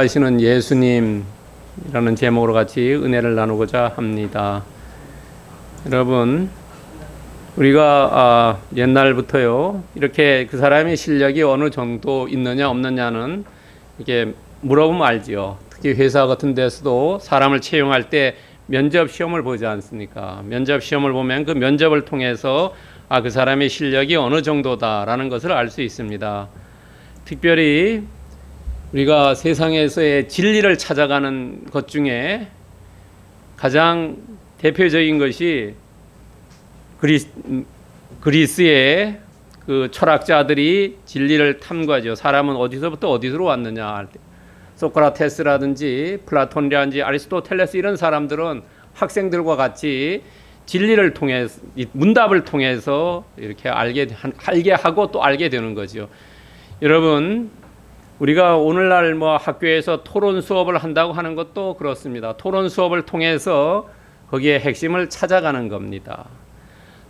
하시는 예수님이라는 제목으로 같이 은혜를 나누고자 합니다. 여러분, 우리가 옛날부터요 이렇게 그 사람의 실력이 어느 정도 있느냐 없느냐는 이렇게 물어보면 알지요. 특히 회사 같은 데서도 사람을 채용할 때 면접 시험을 보지 않습니까? 면접 시험을 보면 그 면접을 통해서 그 사람의 실력이 어느 정도다라는 것을 알 수 있습니다. 특별히 우리가 세상에서의 진리를 찾아가는 것 중에 가장 대표적인 것이 그리스의 그 철학자들이 진리를 탐구하죠. 사람은 어디서부터 어디로 왔느냐 할 때, 소크라테스라든지 플라톤이라든지 아리스토텔레스 이런 사람들은 학생들과 같이 진리를 통해서, 문답을 통해서 이렇게 알게 하고 또 알게 되는 거죠. 여러분, 우리가 오늘날 학교에서 토론 수업을 한다고 하는 것도 그렇습니다. 토론 수업을 통해서 거기에 핵심을 찾아가는 겁니다.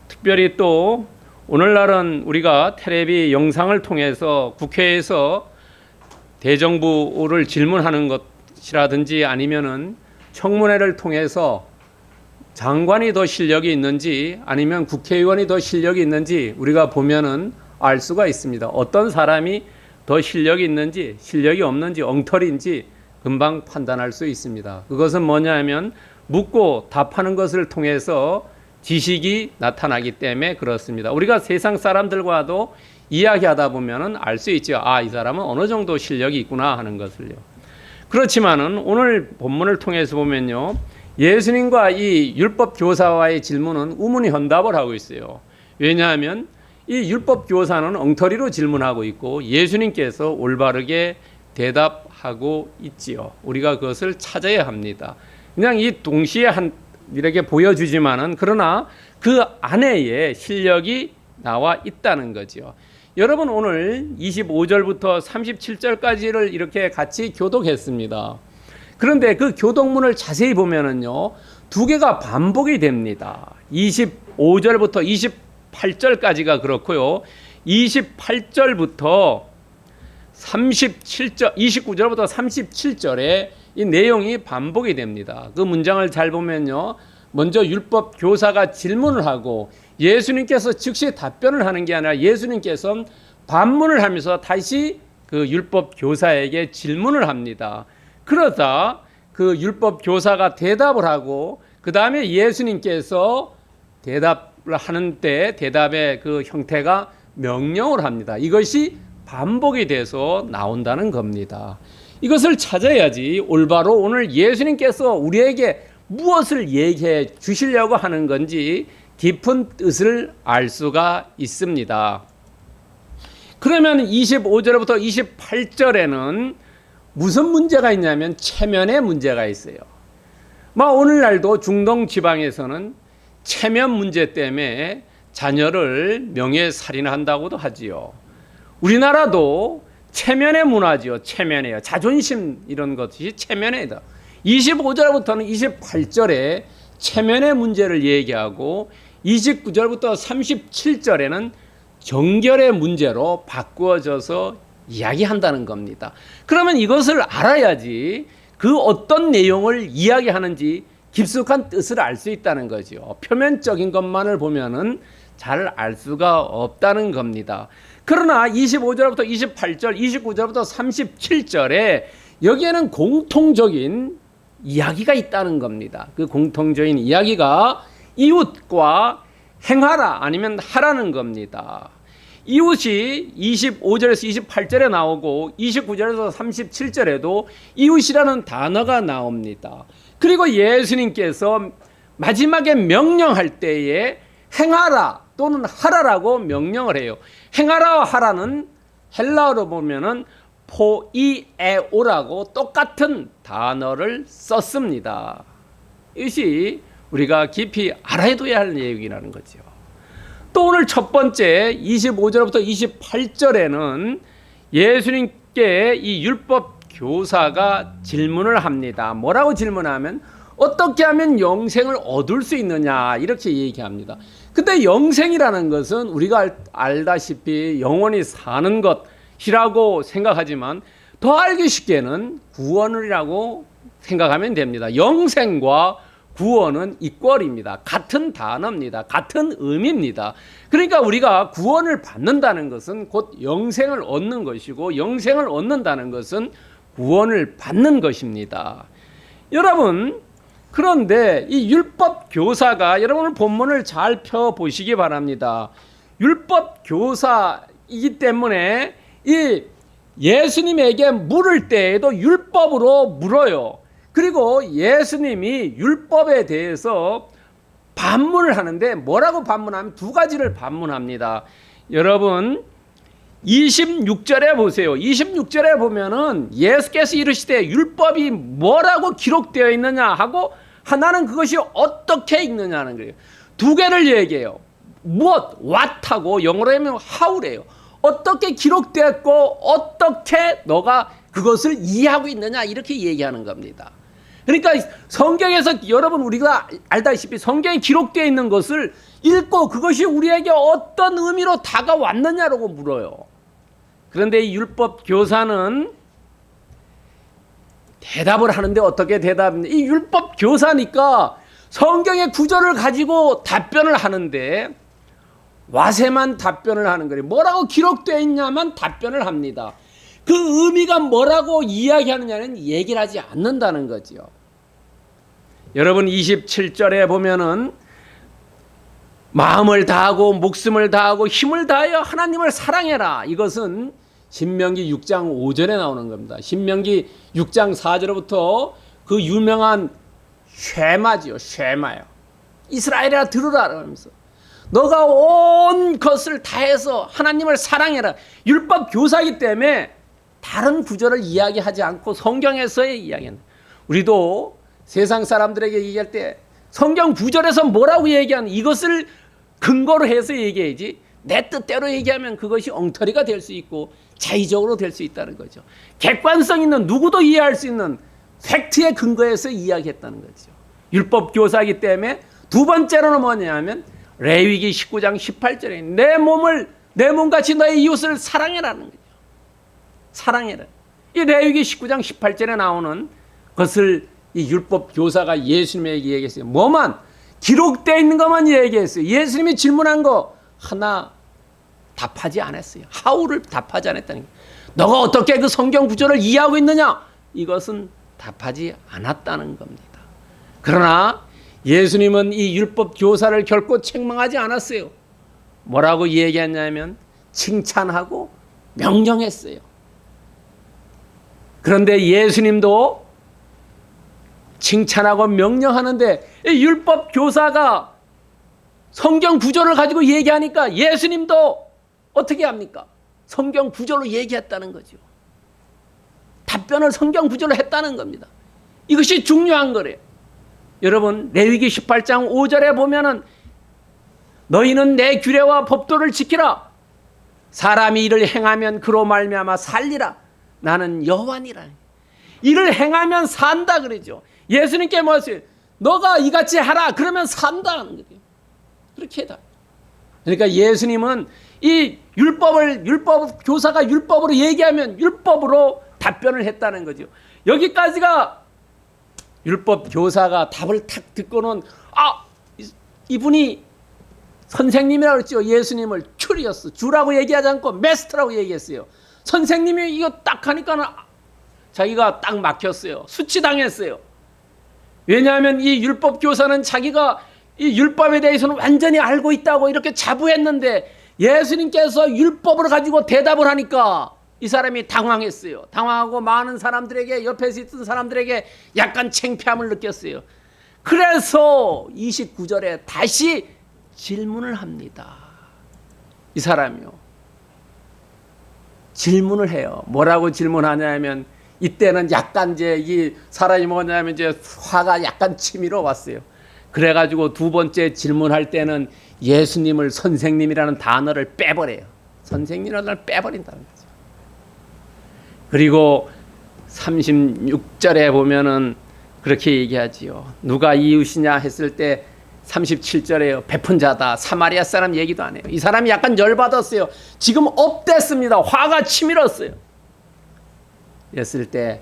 특별히 또 오늘날은 우리가 텔레비 영상을 통해서 국회에서 대정부를 질문하는 것이라든지 아니면은 청문회를 통해서 장관이 더 실력이 있는지 아니면 국회의원이 더 실력이 있는지 우리가 보면은 알 수가 있습니다. 어떤 사람이 더 실력이 있는지 실력이 없는지 엉터리인지 금방 판단할 수 있습니다. 그것은 뭐냐 하면 묻고 답하는 것을 통해서 지식이 나타나기 때문에 그렇습니다. 우리가 세상 사람들과도 이야기하다 보면은 알 수 있죠. 이 사람은 어느 정도 실력이 있구나 하는 것을요. 그렇지만은 오늘 본문을 통해서 보면요, 예수님과 이 율법 교사와의 질문은 우문현답을 하고 있어요. 왜냐하면 이 율법 교사는 엉터리로 질문하고 있고 예수님께서 올바르게 대답하고 있지요. 우리가 그것을 찾아야 합니다. 그냥 이 동시에 이렇게 보여주지만은 그러나 그 안에의 실력이 나와 있다는 거죠. 여러분, 오늘 25절부터 37절까지를 이렇게 같이 교독했습니다. 그런데 그 교독문을 자세히 보면은요, 두 개가 반복이 됩니다. 25절부터 28절까지가 그렇고요. 28절부터 37절, 29절부터 37절에 이 내용이 반복이 됩니다. 그 문장을 잘 보면요, 먼저 율법 교사가 질문을 하고 예수님께서 즉시 답변을 하는 게 아니라 예수님께서는 반문을 하면서 다시 그 율법 교사에게 질문을 합니다. 그러다 그 율법 교사가 대답을 하고 그 다음에 예수님께서 대답을 하는 때 대답의 그 형태가 명령을 합니다. 이것이 반복이 돼서 나온다는 겁니다. 이것을 찾아야지 올바로 오늘 예수님께서 우리에게 무엇을 얘기해 주시려고 하는 건지 깊은 뜻을 알 수가 있습니다. 그러면 25절부터 28절에는 무슨 문제가 있냐면 체면의 문제가 있어요. 오늘날도 중동 지방에서는 체면 문제 때문에 자녀를 명예살인한다고도 하지요. 우리나라도 체면의 문화지요. 체면이에요. 자존심 이런 것이 체면이다. 25절부터는 28절에 체면의 문제를 얘기하고 29절부터 37절에는 정결의 문제로 바꾸어져서 이야기한다는 겁니다. 그러면 이것을 알아야지 그 어떤 내용을 이야기하는지 깊숙한 뜻을 알 수 있다는 거죠. 표면적인 것만을 보면은 잘 알 수가 없다는 겁니다. 그러나 25절부터 28절, 29절부터 37절에 여기에는 공통적인 이야기가 있다는 겁니다. 그 공통적인 이야기가 이웃과 행하라 아니면 하라는 겁니다. 이웃이 25절에서 28절에 나오고 29절에서 37절에도 이웃이라는 단어가 나옵니다. 그리고 예수님께서 마지막에 명령할 때에 행하라 또는 하라라고 명령을 해요. 행하라와 하라는 헬라어로 보면은 포이에오라고 똑같은 단어를 썼습니다. 이것이 우리가 깊이 알아둬야 할 내용이라는 거죠. 또 오늘 첫 번째 25절부터 28절에는 예수님께 이 율법 교사가 질문을 합니다. 뭐라고 질문하면 어떻게 하면 영생을 얻을 수 있느냐 이렇게 얘기합니다. 근데 영생이라는 것은 우리가 알다시피 영원히 사는 것이라고 생각하지만 더 알기 쉽게는 구원이라고 생각하면 됩니다. 영생과 구원은 이퀄입니다. 같은 단어입니다. 같은 의미입니다. 그러니까 우리가 구원을 받는다는 것은 곧 영생을 얻는 것이고, 영생을 얻는다는 것은 구원을 받는 것입니다. 여러분, 그런데 이 율법 교사가, 여러분 본문을 잘 펴보시기 바랍니다. 율법 교사이기 때문에 이 예수님에게 물을 때에도 율법으로 물어요. 그리고 예수님이 율법에 대해서 반문을 하는데 뭐라고 반문하면 두 가지를 반문합니다. 여러분 26절에 보세요. 26절에 보면은 예수께서 이르시되 율법이 뭐라고 기록되어 있느냐 하고, 하나는 그것이 어떻게 읽느냐는 거예요. 두 개를 얘기해요. 무엇, what하고 영어로 하면 how래요. 어떻게 기록됐고 어떻게 너가 그것을 이해하고 있느냐, 이렇게 얘기하는 겁니다. 그러니까 성경에서 여러분 우리가 알다시피 성경에 기록되어 있는 것을 읽고 그것이 우리에게 어떤 의미로 다가왔느냐라고 물어요. 그런데 이 율법 교사는 대답을 하는데 어떻게 대답합니까? 이 율법 교사니까 성경의 구절을 가지고 답변을 하는데 와세만 답변을 하는 거예요. 뭐라고 기록되어 있냐만 답변을 합니다. 그 의미가 뭐라고 이야기하느냐는 얘기를 하지 않는다는 거죠. 여러분 27절에 보면은 마음을 다하고 목숨을 다하고 힘을 다하여 하나님을 사랑해라. 이것은 신명기 6장 5절에 나오는 겁니다. 신명기 6장 4절부터 그 유명한 쉐마지요. 쉐마요. 이스라엘아 들으라 그러면서 너가 온 것을 다해서 하나님을 사랑해라. 율법 교사이기 때문에 다른 구절을 이야기하지 않고 성경에서의 이야기는, 우리도 세상 사람들에게 얘기할 때 성경 구절에서 뭐라고 얘기하는 이것을 근거로 해서 얘기해야지, 내 뜻대로 얘기하면 그것이 엉터리가 될 수 있고 자의적으로 될 수 있다는 거죠. 객관성 있는, 누구도 이해할 수 있는 팩트에 근거해서 이야기했다는 거죠. 율법 교사이기 때문에 두 번째로는 뭐냐면 레위기 19장 18절에 내 몸같이 너의 이웃을 사랑해라는 거죠. 사랑해라. 이 레위기 19장 18절에 나오는 것을 이 율법 교사가 예수님에게 얘기했어요. 뭐만 기록되어 있는 것만 얘기했어요. 예수님이 질문한 거 하나 답하지 않았어요. how를 답하지 않았다는 거예요. 너가 어떻게 그 성경 구절을 이해하고 있느냐? 이것은 답하지 않았다는 겁니다. 그러나 예수님은 이 율법 교사를 결코 책망하지 않았어요. 뭐라고 얘기했냐면 칭찬하고 명령했어요. 그런데 예수님도 칭찬하고 명령하는데 이 율법 교사가 성경 구절을 가지고 얘기하니까 예수님도 어떻게 합니까? 성경 구절로 얘기했다는 거죠. 답변을 성경 구절로 했다는 겁니다. 이것이 중요한 거래요. 여러분 레위기 18장 5절에 보면은 너희는 내 규례와 법도를 지키라. 사람이 이를 행하면 그로 말미암아 살리라. 나는 여호와니라. 이를 행하면 산다 그러죠. 예수님께 뭐였어요? 너가 이같이 하라. 그러면 산다 하는 거예요. 그렇게 해다. 그러니까 예수님은 이 율법 교사가 율법으로 얘기하면 율법으로 답변을 했다는 거죠. 여기까지가 율법 교사가 답을 탁 듣고는 이분이 선생님이라고 그랬죠. 예수님을 큐리어스, 주라고 얘기하지 않고 메스터라고 얘기했어요. 선생님이 이거 딱 하니까는 자기가 딱 막혔어요. 수치당했어요. 왜냐하면 이 율법 교사는 자기가 이 율법에 대해서는 완전히 알고 있다고 이렇게 자부했는데 예수님께서 율법을 가지고 대답을 하니까 이 사람이 당황했어요. 당황하고 많은 사람들에게, 옆에서 있던 사람들에게 약간 창피함을 느꼈어요. 그래서 29절에 다시 질문을 합니다. 이 사람이요. 질문을 해요. 뭐라고 질문하냐면 이때는 약간 이 사람이 뭐냐면 화가 약간 치밀어 왔어요. 그래가지고 두 번째 질문할 때는 예수님을 선생님이라는 단어를 빼버려요. 선생님이라는 단어를 빼버린다는 거죠. 그리고 36절에 보면은 그렇게 얘기하지요. 누가 이웃이냐 했을 때 37절에요. 베푼 자다. 사마리아 사람 얘기도 안 해요. 이 사람이 약간 열받았어요. 지금 업됐습니다. 화가 치밀었어요. 했을 때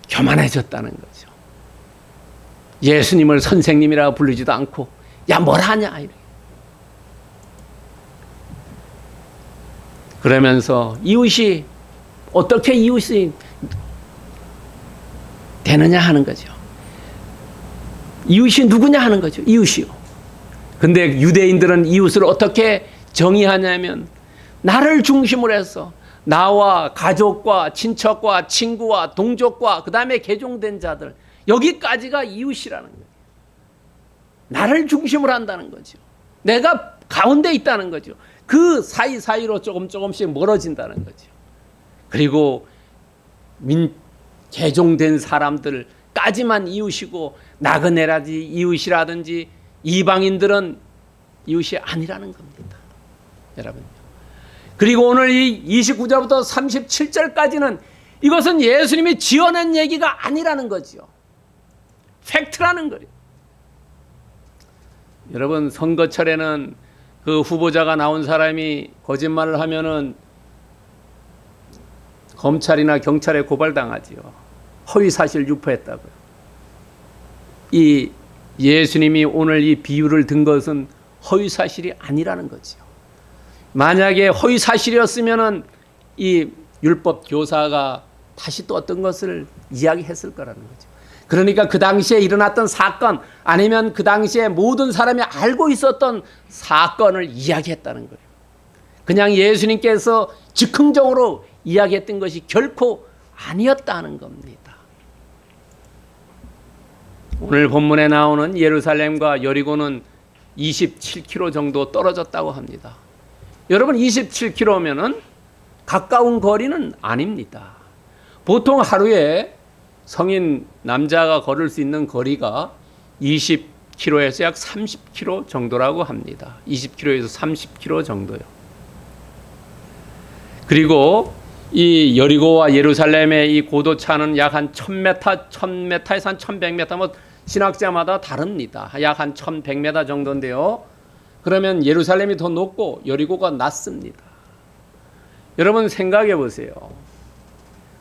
교만해졌다는 거죠. 예수님을 선생님이라고 부르지도 않고 야 뭘 하냐 이렇게. 그러면서 이웃이 어떻게 이웃이 되느냐 하는 거죠. 이웃이 누구냐 하는 거죠. 이웃이요. 근데 유대인들은 이웃을 어떻게 정의하냐면 나를 중심으로 해서 나와 가족과 친척과 친구와 동족과 그 다음에 개종된 자들 여기까지가 이웃이라는 거예요. 나를 중심으로 한다는 거죠. 내가 가운데 있다는 거죠. 그 사이사이로 조금씩 멀어진다는 거죠. 그리고 개종된 사람들까지만 이웃이고 나그네라든지 이웃이라든지 이방인들은 이웃이 아니라는 겁니다. 여러분. 그리고 오늘 이 29절부터 37절까지는 이것은 예수님이 지어낸 얘기가 아니라는 거죠. 팩트라는 거예요. 여러분 선거철에는 그 후보자가 나온 사람이 거짓말을 하면은 검찰이나 경찰에 고발당하지요. 허위사실 유포했다고요. 이 예수님이 오늘 이 비유를 든 것은 허위사실이 아니라는 거지요. 만약에 허위사실이었으면은 이 율법 교사가 다시 또 어떤 것을 이야기했을 거라는 거죠. 그러니까 그 당시에 일어났던 사건 아니면 그 당시에 모든 사람이 알고 있었던 사건을 이야기했다는 거예요. 그냥 예수님께서 즉흥적으로 이야기했던 것이 결코 아니었다는 겁니다. 오늘 본문에 나오는 예루살렘과 여리고는 27km 정도 떨어졌다고 합니다. 여러분 27km면은 가까운 거리는 아닙니다. 보통 하루에 성인 남자가 걸을 수 있는 거리가 20km에서 약 30km 정도라고 합니다. 20km에서 30km 정도요. 그리고 이 여리고와 예루살렘의 이 고도차는 약 한 1000m, 1000m에서 한 1100m, 뭐 신학자마다 다릅니다. 약 한 1100m 정도인데요. 그러면 예루살렘이 더 높고 여리고가 낮습니다. 여러분 생각해 보세요.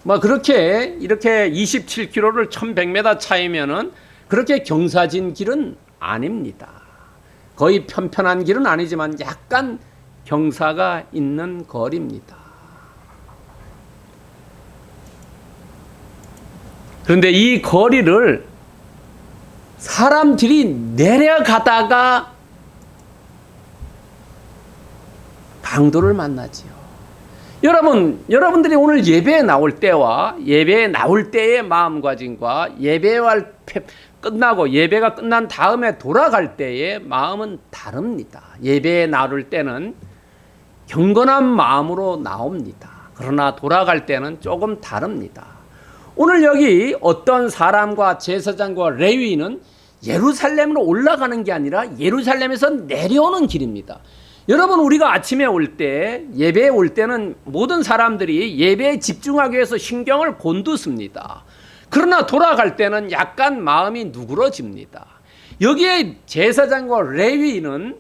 뭐 그렇게 이렇게 27km를 1100m 차이면은 그렇게 경사진 길은 아닙니다. 거의 편편한 길은 아니지만 약간 경사가 있는 거리입니다. 그런데 이 거리를 사람들이 내려가다가 강도를 만나지요. 여러분들이 오늘 예배에 나올 때와 예배에 나올 때의 마음가짐과 예배가 끝난 다음에 돌아갈 때의 마음은 다릅니다. 예배에 나올 때는 경건한 마음으로 나옵니다. 그러나 돌아갈 때는 조금 다릅니다. 오늘 여기 어떤 사람과 제사장과 레위인은 예루살렘으로 올라가는 게 아니라 예루살렘에서 내려오는 길입니다. 여러분 우리가 아침에 올 때 예배에 올 때는 모든 사람들이 예배에 집중하기 위해서 신경을 곤두습니다. 그러나 돌아갈 때는 약간 마음이 누그러집니다. 여기에 제사장과 레위인은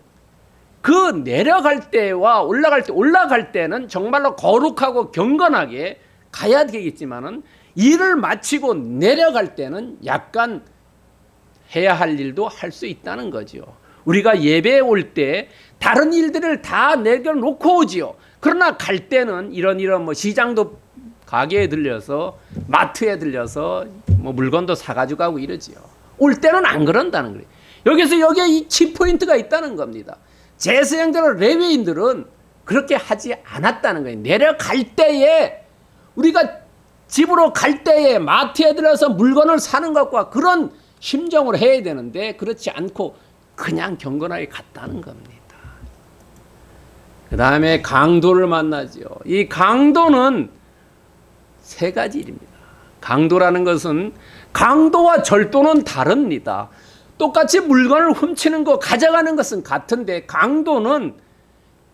그 내려갈 때와 올라갈 때는 정말로 거룩하고 경건하게 가야 되겠지만은 일을 마치고 내려갈 때는 약간 해야 할 일도 할 수 있다는 거죠. 우리가 예배에 올 때 다른 일들을 다 내려놓고 오지요. 그러나 갈 때는 이런 뭐 시장도 가게에 들려서 마트에 들려서 뭐 물건도 사가지고 가고 이러지요. 올 때는 안 그런다는 거예요. 여기에 이 키포인트가 있다는 겁니다. 제사장들 레위인들은 그렇게 하지 않았다는 거예요. 내려갈 때에 우리가 집으로 갈 때에 마트에 들어서 물건을 사는 것과 그런 심정을 해야 되는데 그렇지 않고 그냥 경건하게 갔다는 겁니다. 그 다음에 강도를 만나죠. 이 강도는 세 가지 일입니다. 강도라는 것은 강도와 절도는 다릅니다. 똑같이 물건을 훔치는 거 가져가는 것은 같은데 강도는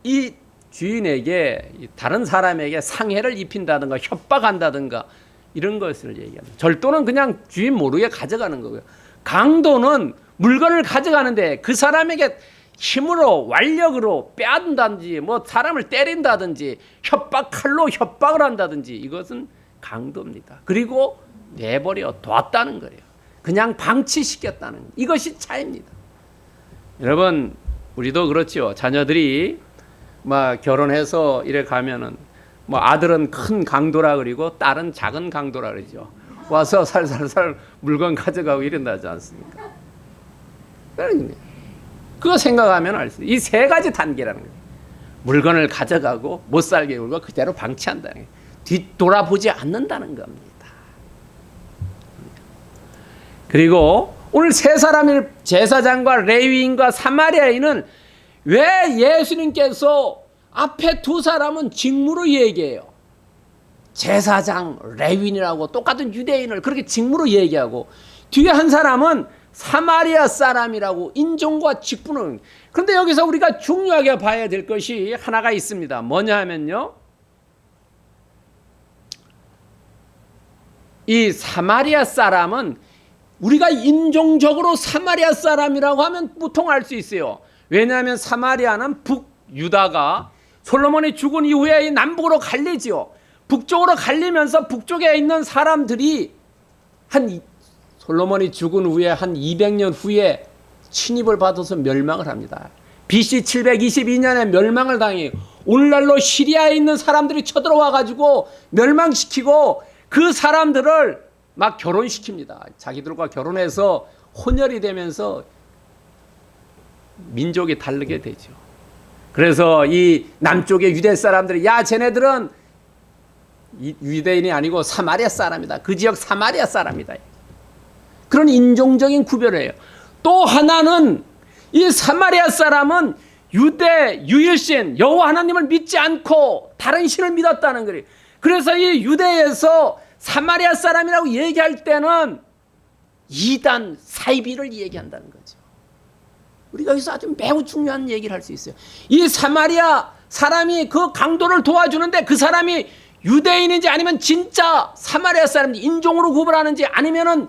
이 주인에게 다른 사람에게 상해를 입힌다든가 협박한다든가 이런 것을 얘기합니다. 절도는 그냥 주인 모르게 가져가는 거고요. 강도는 물건을 가져가는데 그 사람에게 힘으로 완력으로 빼앗는다든지 뭐 사람을 때린다든지 칼로 협박을 한다든지 이것은 강도입니다. 그리고 내버려 뒀다는 거예요. 그냥 방치시켰다는 이것이 차이입니다. 여러분 우리도 그렇죠. 자녀들이 막 결혼해서 이래 가면은 뭐 아들은 큰 강도라 그리고 딸은 작은 강도라 그러죠. 와서 살살살 물건 가져가고 이런다지 않습니까? 그거 생각하면 알 수 있어요. 이 세 가지 단계라는 거예요. 물건을 가져가고 못 살게 굴고 그대로 방치한다는 거예요. 뒤돌아보지 않는다는 겁니다. 그리고 오늘 세 사람이 제사장과 레위인과 사마리아인은 왜 예수님께서 앞에 두 사람은 직무로 얘기해요. 제사장, 레위인이라고 똑같은 유대인을 그렇게 직무로 얘기하고 뒤에 한 사람은 사마리아 사람이라고 인종과 직분을. 그런데 여기서 우리가 중요하게 봐야 될 것이 하나가 있습니다. 뭐냐 하면요, 이 사마리아 사람은 우리가 인종적으로 사마리아 사람이라고 하면 보통 알 수 있어요. 왜냐하면 사마리아는 북유다가 솔로몬이 죽은 이후에 남북으로 갈리지요. 북쪽으로 갈리면서 북쪽에 있는 사람들이 솔로몬이 죽은 후에 한 200년 후에 침입을 받아서 멸망을 합니다. BC 722년에 멸망을 당해요. 오늘날로 시리아에 있는 사람들이 쳐들어와 가지고 멸망시키고 그 사람들을 막 결혼시킵니다. 자기들과 결혼해서 혼혈이 되면서 민족이 다르게 되죠. 그래서 이 남쪽의 유대 사람들이 야 쟤네들은 유대인이 아니고 사마리아 사람이다. 그 지역 사마리아 사람이다. 그런 인종적인 구별을 해요. 또 하나는 이 사마리아 사람은 유대 유일신 여호와 하나님을 믿지 않고 다른 신을 믿었다는 거예요. 그래서 이 유대에서 사마리아 사람이라고 얘기할 때는 이단 사이비를 얘기한다는 거죠. 우리가 여기서 아주 매우 중요한 얘기를 할 수 있어요. 이 사마리아 사람이 그 강도를 도와주는데 그 사람이 유대인인지 아니면 진짜 사마리아 사람인지 인종으로 구분하는지 아니면은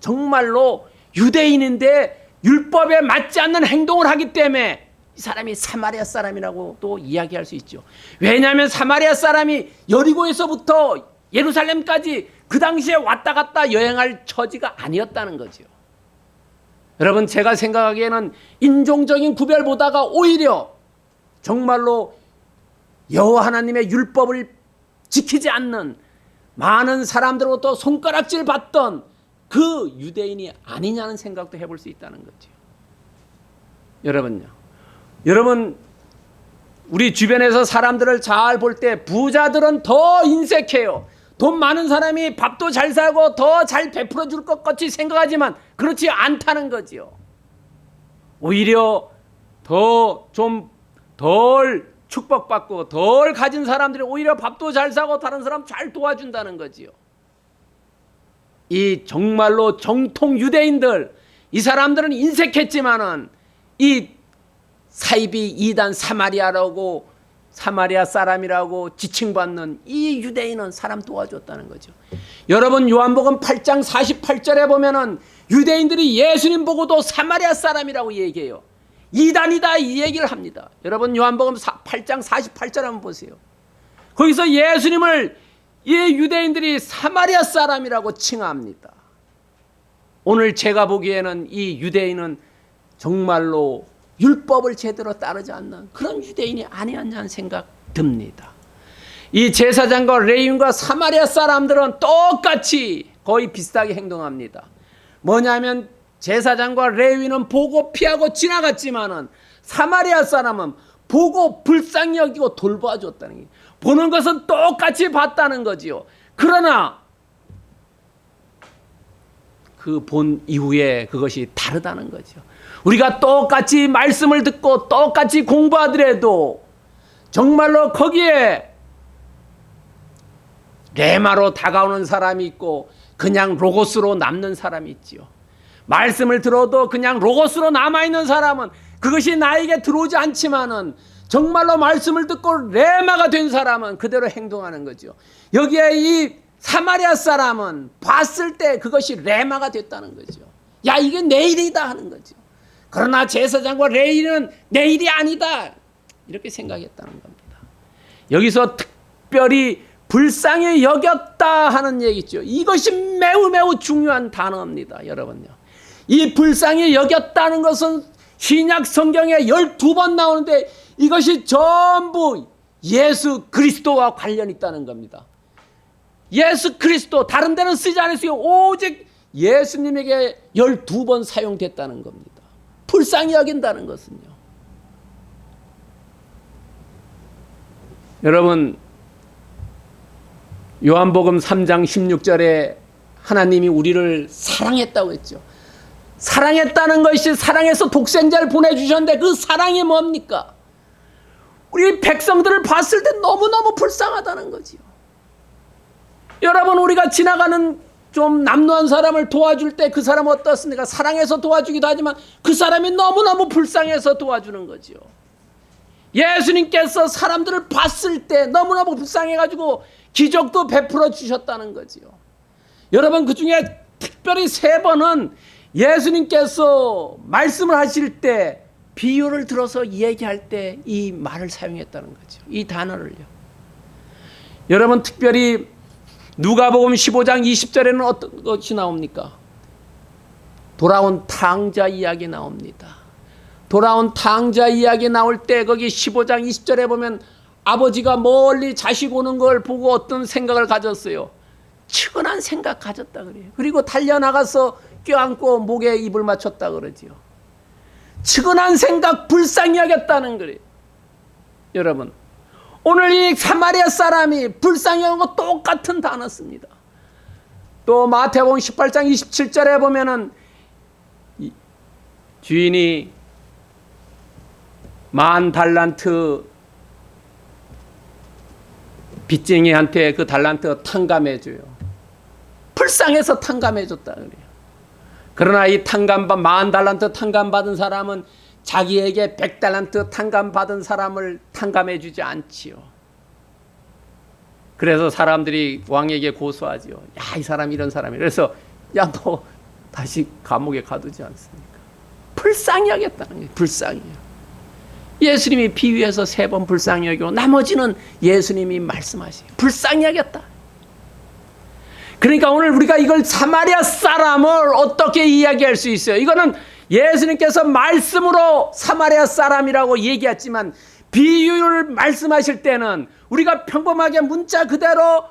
정말로 유대인인데 율법에 맞지 않는 행동을 하기 때문에 이 사람이 사마리아 사람이라고 또 이야기할 수 있죠. 왜냐하면 사마리아 사람이 여리고에서부터 예루살렘까지 그 당시에 왔다 갔다 여행할 처지가 아니었다는 거죠. 여러분 제가 생각하기에는 인종적인 구별보다가 오히려 정말로 여호와 하나님의 율법을 지키지 않는 많은 사람들로부터 손가락질 받던 그 유대인이 아니냐는 생각도 해볼 수 있다는 거죠. 여러분요. 여러분 우리 주변에서 사람들을 잘 볼 때 부자들은 더 인색해요. 돈 많은 사람이 밥도 잘 사고 더 잘 베풀어 줄 것 같이 생각하지만 그렇지 않다는 거지요. 오히려 좀 덜 축복받고 덜 가진 사람들이 오히려 밥도 잘 사고 다른 사람 잘 도와준다는 거지요. 이 정말로 정통 유대인들 이 사람들은 인색했지만은 이 사이비 이단 사마리아라고 사마리아 사람이라고 지칭받는 이 유대인은 사람 도와줬다는 거죠. 여러분 요한복음 8장 48절에 보면은 유대인들이 예수님 보고도 사마리아 사람이라고 얘기해요. 이단이다 이 얘기를 합니다. 여러분 요한복음 8장 48절 한번 보세요. 거기서 예수님을 이 유대인들이 사마리아 사람이라고 칭합니다. 오늘 제가 보기에는 이 유대인은 정말로 율법을 제대로 따르지 않는 그런 유대인이 아니었냐는 생각 듭니다. 이 제사장과 레위인과 사마리아 사람들은 똑같이 거의 비슷하게 행동합니다. 뭐냐면 제사장과 레위인은 보고 피하고 지나갔지만은 사마리아 사람은 보고 불쌍히 여기고 돌봐줬다는 거예요. 보는 것은 똑같이 봤다는 거지요. 그러나 그 본 이후에 그것이 다르다는 거죠. 우리가 똑같이 말씀을 듣고 똑같이 공부하더라도 정말로 거기에 레마로 다가오는 사람이 있고 그냥 로고스로 남는 사람이 있지요. 말씀을 들어도 그냥 로고스로 남아있는 사람은 그것이 나에게 들어오지 않지만은 정말로 말씀을 듣고 레마가 된 사람은 그대로 행동하는 거죠. 여기에 이 사마리아 사람은 봤을 때 그것이 레마가 됐다는 거죠. 야 이게 내 일이다 하는 거죠. 그러나 제사장과 레위는 내 일이 아니다. 이렇게 생각했다는 겁니다. 여기서 특별히 불쌍히 여겼다 하는 얘기죠. 이것이 매우 매우 중요한 단어입니다. 여러분요. 이 불쌍히 여겼다는 것은 신약 성경에 12번 나오는데 이것이 전부 예수 그리스도와 관련이 있다는 겁니다. 예수 그리스도, 다른 데는 쓰지 않았어요. 오직 예수님에게 12번 사용됐다는 겁니다. 불쌍히 여긴다는 것은요. 여러분, 요한복음 3장 16절에 하나님이 우리를 사랑했다고 했죠. 사랑했다는 것이, 사랑해서 독생자를 보내주셨는데 그 사랑이 뭡니까? 우리 백성들을 봤을 때 너무너무 불쌍하다는 거지요. 여러분, 우리가 지나가는 좀 남루한 사람을 도와줄 때 그 사람은 어떻습니까? 사랑해서 도와주기도 하지만 그 사람이 너무너무 불쌍해서 도와주는 거지요. 예수님께서 사람들을 봤을 때 너무너무 불쌍해가지고 기적도 베풀어 주셨다는 거지요. 여러분, 그 중에 특별히 3번은 예수님께서 말씀을 하실 때 비유를 들어서 얘기할 때 이 말을 사용했다는 거죠. 이 단어를요. 여러분, 특별히 누가복음 15장 20절에는 어떤 것이 나옵니까? 돌아온 탕자 이야기 나옵니다. 돌아온 탕자 이야기 나올 때 거기 15장 20절에 보면 아버지가 멀리 자식 오는 걸 보고 어떤 생각을 가졌어요? 측은한 생각 가졌다 그래요. 그리고 달려나가서 껴안고 목에 입을 맞췄다 그러지요. 측은한 생각, 불쌍히 여겼다는 거예요. 여러분, 오늘 이 사마리아 사람이 불쌍히 여긴 거 똑같은 단어 씁니다. 또 마태복음 18장 27절에 보면은 주인이 10,000달란트 빚쟁이한테 그 달란트 탕감해줘요. 불쌍해서 탕감해줬다 그래요. 그러나 이 10,000달란트 탕감받은 사람은 자기에게 100달란트 탕감받은 사람을 탕감해주지 않지요. 그래서 사람들이 왕에게 고소하지요. 야, 이 사람 이런 사람이. 그래서 야, 너 다시 감옥에 가두지 않습니까? 불쌍히 여겼다는 거예요. 불쌍히. 예수님이 비유해서 3번 불쌍히 여기고 나머지는 예수님이 말씀하시고 불쌍히 여겼다. 그러니까 오늘 우리가 이걸 사마리아 사람을 어떻게 이야기할 수 있어요? 이거는 예수님께서 말씀으로 사마리아 사람이라고 얘기했지만 비유를 말씀하실 때는 우리가 평범하게 문자 그대로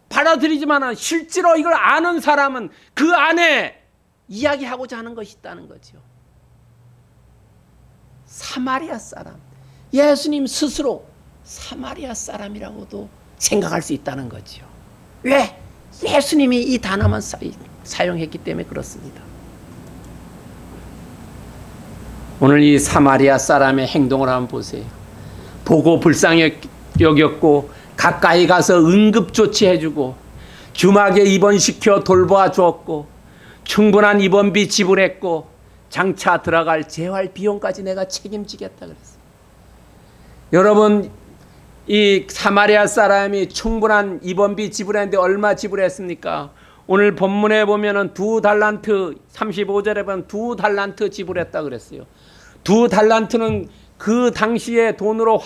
받아들이지만 실제로 이걸 아는 사람은 그 안에 이야기하고자 하는 것이 있다는 거죠. 사마리아 사람, 예수님 스스로 사마리아 사람이라고도 생각할 수 있다는 거죠. 왜? 예수님이 이 단어만 사용했기 때문에 그렇습니다. 오늘 이 사마리아 사람의 행동을 한번 보세요. 보고 불쌍히 여겼고 가까이 가서 응급조치해주고 주막에 입원시켜 돌보아 주었고 충분한 입원비 지불했고 장차 들어갈 재활 비용까지 내가 책임지겠다 그랬어요. 여러분, 이 사마리아 사람이 충분한 입원비 지불했는데 얼마 지불했습니까? 오늘 본문에 보면은 2달란트, 35절에 보면 2달란트 지불했다 그랬어요. 2달란트는 그 당시에 돈으로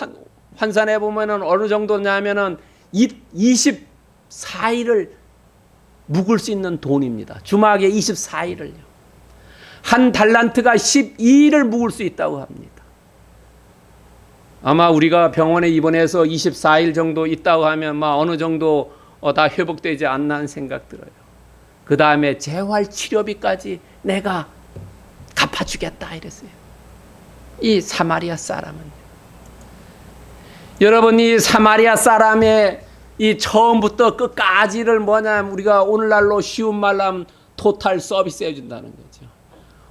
환산해 보면은 어느 정도냐면은 24일을 묵을 수 있는 돈입니다. 주막에 24일을요. 한 달란트가 12일을 묵을 수 있다고 합니다. 아마 우리가 병원에 입원해서 24일 정도 있다고 하면 어느 정도 다 회복되지 않나 하는 생각 들어요. 그 다음에 재활치료비까지 내가 갚아주겠다 이랬어요. 이 사마리아 사람은. 여러분, 이 사마리아 사람의 이 처음부터 끝까지를 뭐냐면 우리가 오늘날로 쉬운 말로 하면 토탈 서비스 해준다는 거죠.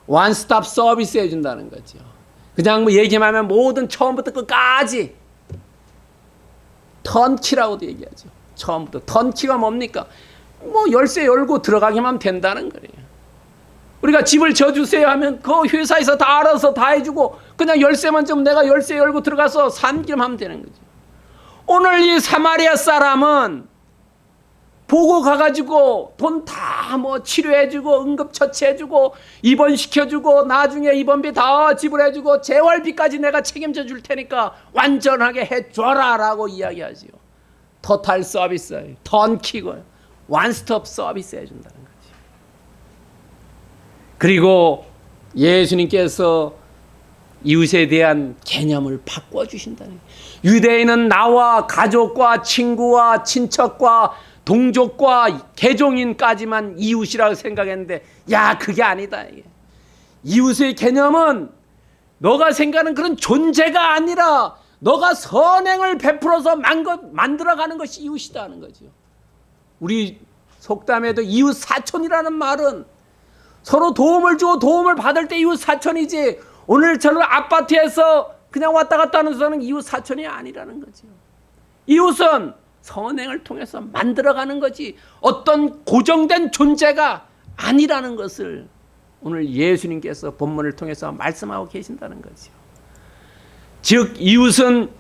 원스톱 서비스 해준다는 거죠. 그냥 얘기하면 모든 처음부터 끝까지 턴키라고도 얘기하죠. 처음부터. 턴키가 뭡니까? 열쇠 열고 들어가기만 하면 된다는 거예요. 우리가 집을 져주세요 하면 그 회사에서 다 알아서 다 해주고 그냥 열쇠만 좀 내가 열쇠 열고 들어가서 산기만 하면 되는 거죠. 오늘 이 사마리아 사람은 보고 가가지고 돈 다 뭐 치료해주고 응급처치해주고 입원시켜주고 나중에 입원비 다 지불해주고 재활비까지 내가 책임져 줄 테니까 완전하게 해줘라 라고 이야기하지요. 토탈 서비스, 턴키고 원스톱 서비스 해준다는 거지. 그리고 예수님께서 이웃에 대한 개념을 바꿔주신다는 거예요. 유대인은 나와 가족과 친구와 친척과 동족과 개종인까지만 이웃이라고 생각했는데, 야, 그게 아니다. 이게. 이웃의 개념은 너가 생각하는 그런 존재가 아니라 너가 선행을 베풀어서 만들어가는 것이 이웃이다는 거죠. 우리 속담에도 이웃 사촌이라는 말은 서로 도움을 주고 도움을 받을 때 이웃 사촌이지, 오늘처럼 아파트에서 그냥 왔다 갔다 하는 사람은 이웃 사촌이 아니라는 거죠. 이웃은 선행을 통해서 만들어가는 거지 어떤 고정된 존재가 아니라는 것을 오늘 예수님께서 본문을 통해서 말씀하고 계신다는 거죠. 즉 이웃은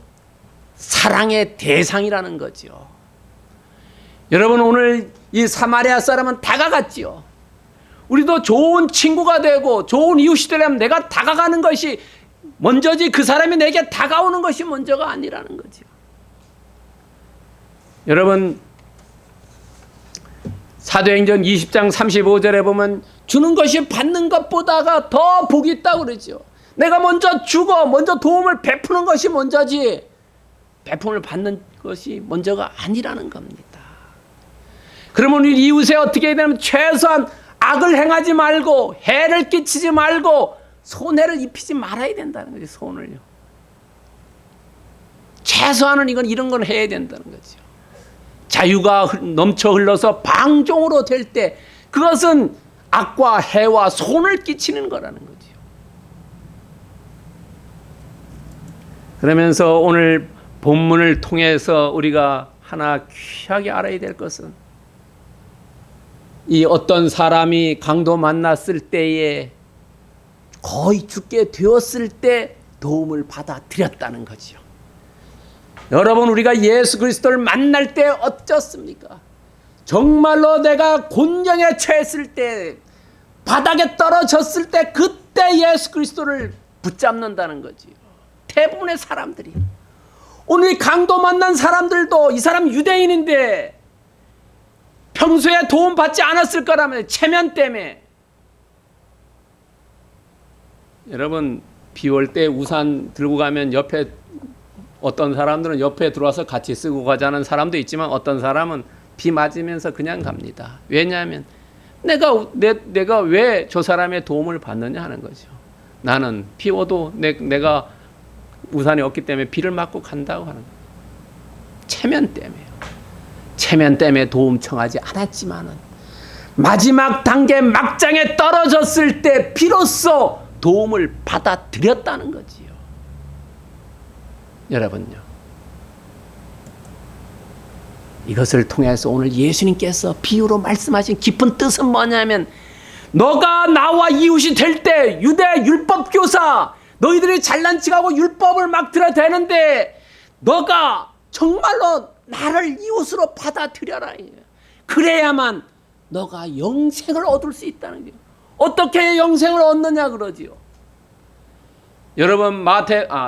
사랑의 대상이라는 거죠. 여러분, 오늘 이 사마리아 사람은 다가갔지요. 우리도 좋은 친구가 되고 좋은 이웃이 되려면 내가 다가가는 것이 먼저지, 그 사람이 내게 다가오는 것이 먼저가 아니라는 거죠. 여러분, 사도행전 20장 35절에 보면 주는 것이 받는 것보다가 더 복이 있다고 그러죠. 내가 먼저 주고 먼저 도움을 베푸는 것이 먼저지 베품을 받는 것이 먼저가 아니라는 겁니다. 그러면 우리 이웃에 어떻게 해야 되냐면 최소한 악을 행하지 말고 해를 끼치지 말고 손해를 입히지 말아야 된다는 거죠. 손을요. 최소한은 이런 건 해야 된다는 거죠. 자유가 넘쳐 흘러서 방종으로 될 때 그것은 악과 해와 손을 끼치는 거라는 거죠. 그러면서 오늘 본문을 통해서 우리가 하나 귀하게 알아야 될 것은, 이 어떤 사람이 강도 만났을 때에 거의 죽게 되었을 때 도움을 받아들였다는 거죠. 여러분, 우리가 예수 그리스도를 만날 때 어쩌습니까? 정말로 내가 곤경에 처했을 때, 바닥에 떨어졌을 때 그때 예수 그리스도를 붙잡는다는 거지요. 대부분의 사람들이. 오늘 강도 만난 사람들도 이 사람 유대인인데 평소에 도움 받지 않았을 거라면 체면 때문에. 여러분, 비 올 때 우산 들고 가면 옆에 어떤 사람들은 옆에 들어와서 같이 쓰고 가자는 사람도 있지만 어떤 사람은 비 맞으면서 그냥 갑니다. 왜냐하면 내가 왜 저 사람의 도움을 받느냐 하는 거죠. 나는 비 와도 내가 우산이 없기 때문에 비를 맞고 간다고 하는 거예요. 체면 때문에요. 체면 때문에 도움 청하지 않았지만은 마지막 단계 막장에 떨어졌을 때 비로소 도움을 받아들였다는 거지요. 여러분요, 이것을 통해서 오늘 예수님께서 비유로 말씀하신 깊은 뜻은 뭐냐면, 너가 나와 이웃이 될 때 유대 율법 교사 너희들이 잘난 척하고 율법을 막 들어대는데 너가 정말로 나를 이웃으로 받아들여라. 그래야만 너가 영생을 얻을 수 있다는 거예요. 어떻게 영생을 얻느냐 그러지요. 여러분,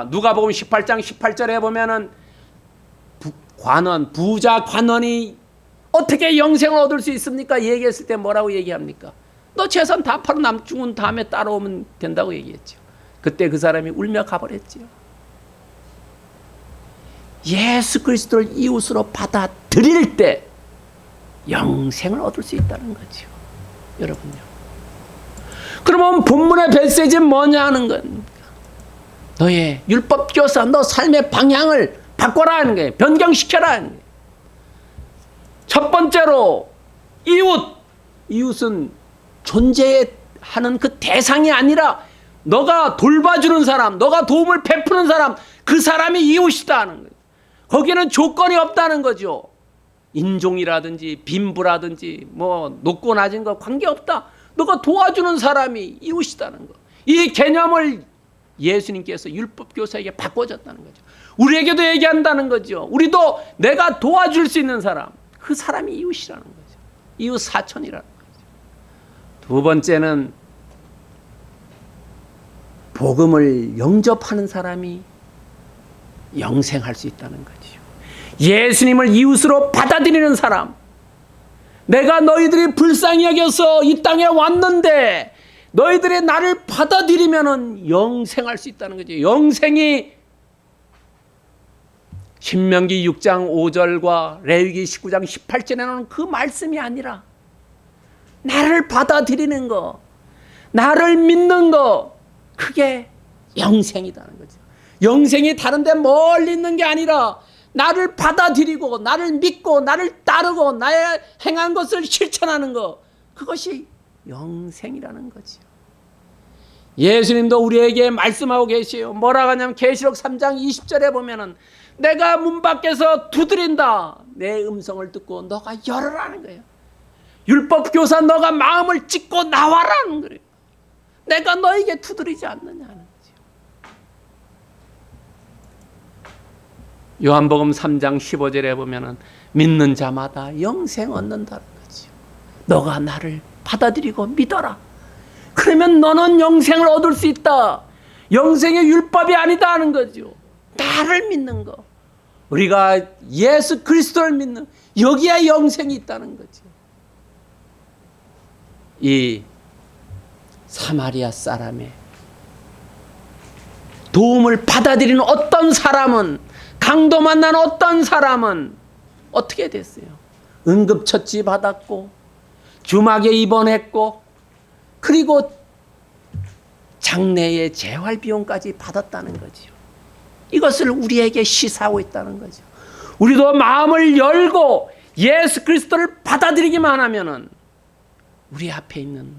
누가복음 18장 18절에 보면은 부자 관원이 어떻게 영생을 얻을 수 있습니까? 얘기했을 때 뭐라고 얘기합니까? 너 재산 다 팔아 남 죽은 다음에 따라오면 된다고 얘기했죠. 그때 그 사람이 울며 가버렸지요. 예수 그리스도를 이웃으로 받아들일 때 영생을 얻을 수 있다는 거죠. 여러분요. 그러면 본문의 메시지는 뭐냐 하는 겁니까? 너의 율법 교사, 너 삶의 방향을 바꿔라 하는 거예요. 변경시켜라 하는 거예요. 첫 번째로 이웃은 존재하는 그 대상이 아니라 너가 돌봐주는 사람, 너가 도움을 베푸는 사람, 그 사람이 이웃이다 하는 거예요. 거기에는 조건이 없다는 거죠. 인종이라든지 빈부라든지 뭐 높고 낮은 거 관계없다. 너가 도와주는 사람이 이웃이다는 거. 이 개념을 예수님께서 율법교사에게 바꿔줬다는 거죠. 우리에게도 얘기한다는 거죠. 우리도 내가 도와줄 수 있는 사람, 그 사람이 이웃이라는 거죠. 이웃 사촌이라는 거죠. 두 번째는 복음을 영접하는 사람이 영생할 수 있다는 거죠. 예수님을 이웃으로 받아들이는 사람. 내가 너희들이 불쌍히 여겨서 이 땅에 왔는데 너희들이 나를 받아들이면 영생할 수 있다는 거죠. 영생이 신명기 6장 5절과 레위기 19장 18절에 나오는 그 말씀이 아니라 나를 받아들이는 거, 나를 믿는 거, 그게 영생이라는 거죠. 영생이 다른 데 멀리 있는 게 아니라 나를 받아들이고 나를 믿고 나를 따르고 나의 행한 것을 실천하는 것, 그것이 영생이라는 거죠. 예수님도 우리에게 말씀하고 계시요. 뭐라고 하냐면 계시록 3장 20절에 보면은 내가 문 밖에서 두드린다. 내 음성을 듣고 너가 열어라는 거예요. 율법 교사 너가 마음을 찢고 나와라는 거예요. 내가 너에게 두드리지 않느냐는 거죠. 요한복음 3장 15절에 보면은 믿는 자마다 영생 얻는다는 거죠. 너가 나를 받아들이고 믿어라. 그러면 너는 영생을 얻을 수 있다. 영생의 율법이 아니다 하는 거죠. 나를 믿는 거. 우리가 예수 그리스도를 믿는, 여기에 영생이 있다는 거죠. 이 사마리아 사람의 도움을 받아들이는 어떤 사람은, 강도 만난 어떤 사람은 어떻게 됐어요? 응급처치 받았고 주막에 입원했고 그리고 장례의 재활비용까지 받았다는 거죠. 이것을 우리에게 시사하고 있다는 거죠. 우리도 마음을 열고 예수 그리스도를 받아들이기만 하면은 우리 앞에 있는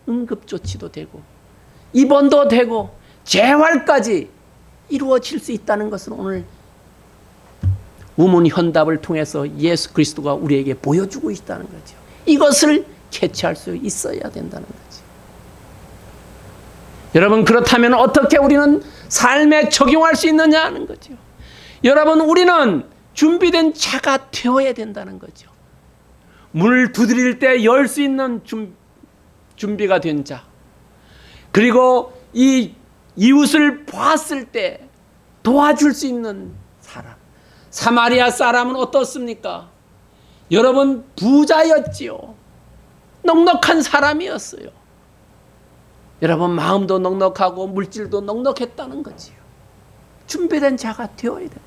응급조치도 되고 입원도 되고 재활까지 이루어질 수 있다는 것은 오늘 우문현답을 통해서 예수 그리스도가 우리에게 보여주고 있다는 거죠. 이것을 캐치할 수 있어야 된다는 거죠. 여러분, 그렇다면 어떻게 우리는 삶에 적용할 수 있느냐 하는 거죠. 여러분, 우리는 준비된 자가 되어야 된다는 거죠. 문을 두드릴 때 열 수 있는 준비가 된 자, 그리고 이 이웃을 봤을 때 도와줄 수 있는 사람. 사마리아 사람은 어떻습니까? 여러분, 부자였지요. 넉넉한 사람이었어요. 여러분, 마음도 넉넉하고 물질도 넉넉했다는 거지요. 준비된 자가 되어야 된다.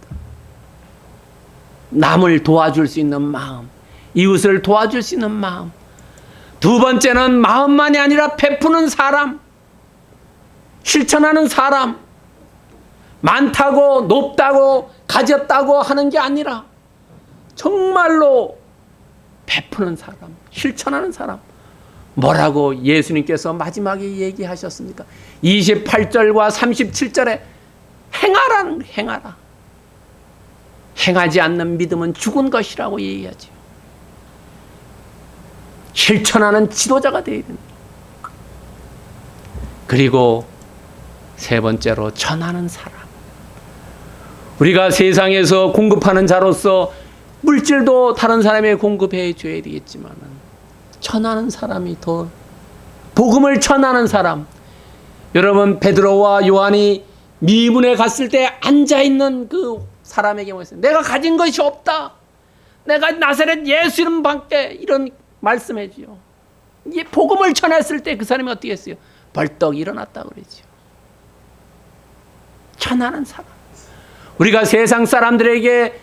남을 도와줄 수 있는 마음, 이웃을 도와줄 수 있는 마음. 두 번째는 마음만이 아니라 베푸는 사람, 실천하는 사람. 많다고 높다고 가졌다고 하는 게 아니라 정말로 베푸는 사람, 실천하는 사람. 뭐라고 예수님께서 마지막에 얘기하셨습니까? 28절과 37절에 행하라. 행하지 않는 믿음은 죽은 것이라고 얘기하죠. 실천하는 지도자가 되어야 된다. 그리고 세 번째로 전하는 사람. 우리가 세상에서 공급하는 자로서 물질도 다른 사람에게 공급해 줘야 되겠지만 전하는 사람이 더, 복음을 전하는 사람. 여러분, 베드로와 요한이 미문에 갔을 때 앉아있는 그 사람에게 뭐였어요? 내가 가진 것이 없다. 내가 나사렛 예수 이름 밖에, 이런 말씀해줘요. 이 복음을 전했을 때 그 사람이 어떻게 했어요? 벌떡 일어났다고 그러죠. 전하는 사람. 우리가 세상 사람들에게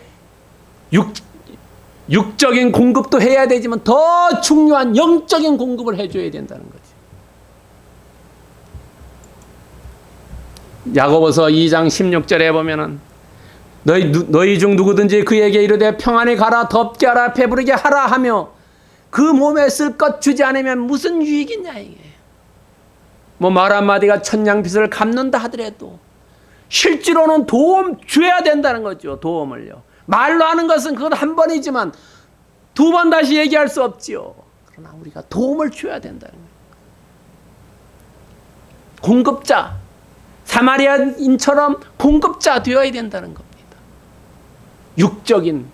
육적인 공급도 해야 되지만 더 중요한 영적인 공급을 해줘야 된다는 거죠. 야고보서 2장 16절에 보면은 너희 중 누구든지 그에게 이르되 평안히 가라, 덥게 하라, 배부르게 하라 하며 그 몸에 쓸 것 주지 않으면 무슨 유익이냐 이게. 뭐 말 한마디가 천냥빚을 갚는다 하더라도 실제로는 도움 줘야 된다는 거죠. 도움을요. 말로 하는 것은 그건 한 번이지만 두 번 다시 얘기할 수 없지요. 그러나 우리가 도움을 줘야 된다는 거예요. 공급자, 사마리아인처럼 공급자 되어야 된다는 겁니다. 육적인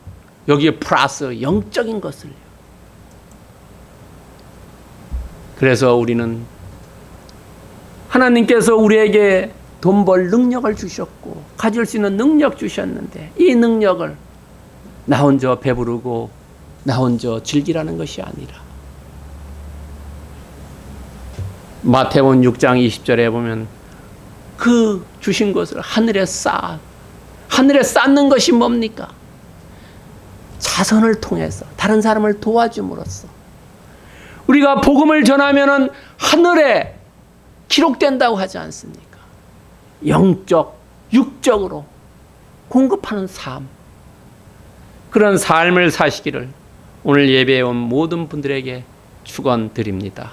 여기에 플러스 영적인 것을요. 그래서 우리는 하나님께서 우리에게 돈 벌 능력을 주셨고 가질 수 있는 능력 주셨는데 이 능력을 나 혼자 배부르고 나 혼자 즐기라는 것이 아니라 마태복음 6장 20절에 보면 그 주신 것을 하늘에 쌓는 것이 뭡니까? 자선을 통해서 다른 사람을 도와줌으로써 우리가 복음을 전하면은 하늘에 기록된다고 하지 않습니까? 영적, 육적으로 공급하는 삶, 그런 삶을 사시기를 오늘 예배에 온 모든 분들에게 축원드립니다.